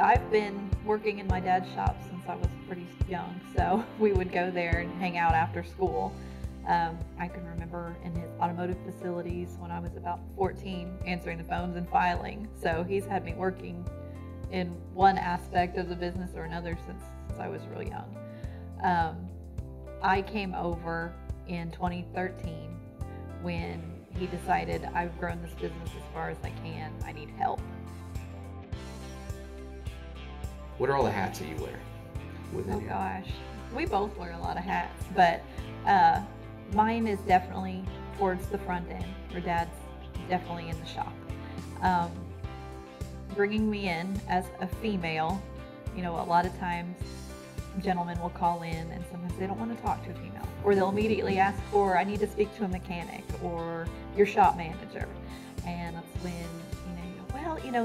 I've been working in my dad's shop since I was pretty young, so we would go there and hang out after school. I can remember in his automotive facilities when I was about 14, answering the phones and filing. So he's had me working in one aspect of the business or another since I was real young. I came over in 2013 when he decided, I've grown this business as far as I can, I need help. What are all the hats that you wear within here? Gosh, we both wear a lot of hats, but mine is definitely towards the front end, where Dad's definitely in the shop. Bringing me in as a female, a lot of times gentlemen will call in and sometimes they don't want to talk to a female, or they'll immediately ask for, I need to speak to a mechanic or your shop manager. And that's when,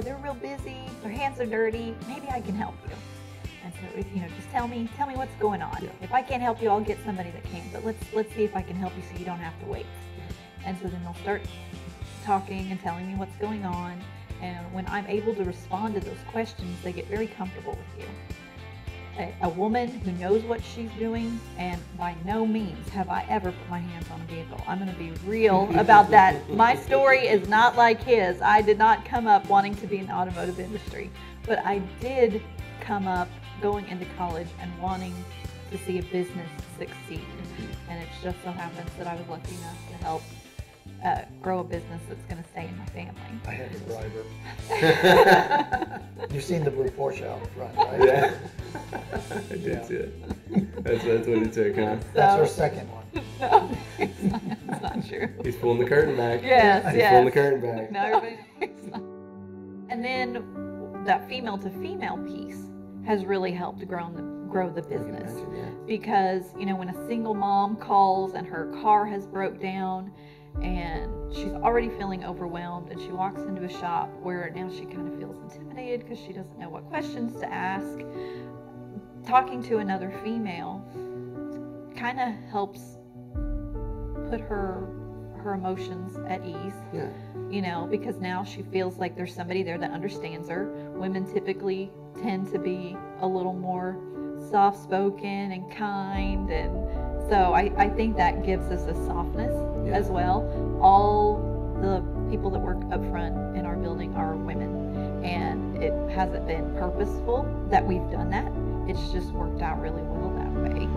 they're real busy, their hands are dirty, maybe I can help you. And so if, just tell me what's going on. Yeah. If I can't help you, I'll get somebody that can, but let's see if I can help you so you don't have to wait. And so then they'll start talking and telling me what's going on. And when I'm able to respond to those questions, they get very comfortable with you. A woman who knows what she's doing, and by no means have I ever put my hands on a vehicle. I'm going to be real about that. My story is not like his. I did not come up wanting to be in the automotive industry, but I did come up going into college and wanting to see a business succeed. And it just so happens that I was lucky enough to help grow a business that's going to stay in my family. I had to bribe her. You've seen the blue Porsche out front, right? Yeah. I did see it. That's what it took, huh? That's her second one. No, it's not true. He's pulling the curtain back. Yes, He's pulling the curtain back. No, everybody. And then that female to female piece has really helped grow the business. Imagine, yeah. Because, when a single mom calls and her car has broke down and she's already feeling overwhelmed and she walks into a shop where now she kind of feels intimidated because she doesn't know what questions to ask, talking to another female kind of helps put her emotions at ease. Yeah. Because now she feels like there's somebody there that understands her. Women typically tend to be a little more soft-spoken and kind, and so I think that gives us a softness as well. All the people that work up front in our building are women, and it hasn't been purposeful that we've done that. It's just worked out really well that way.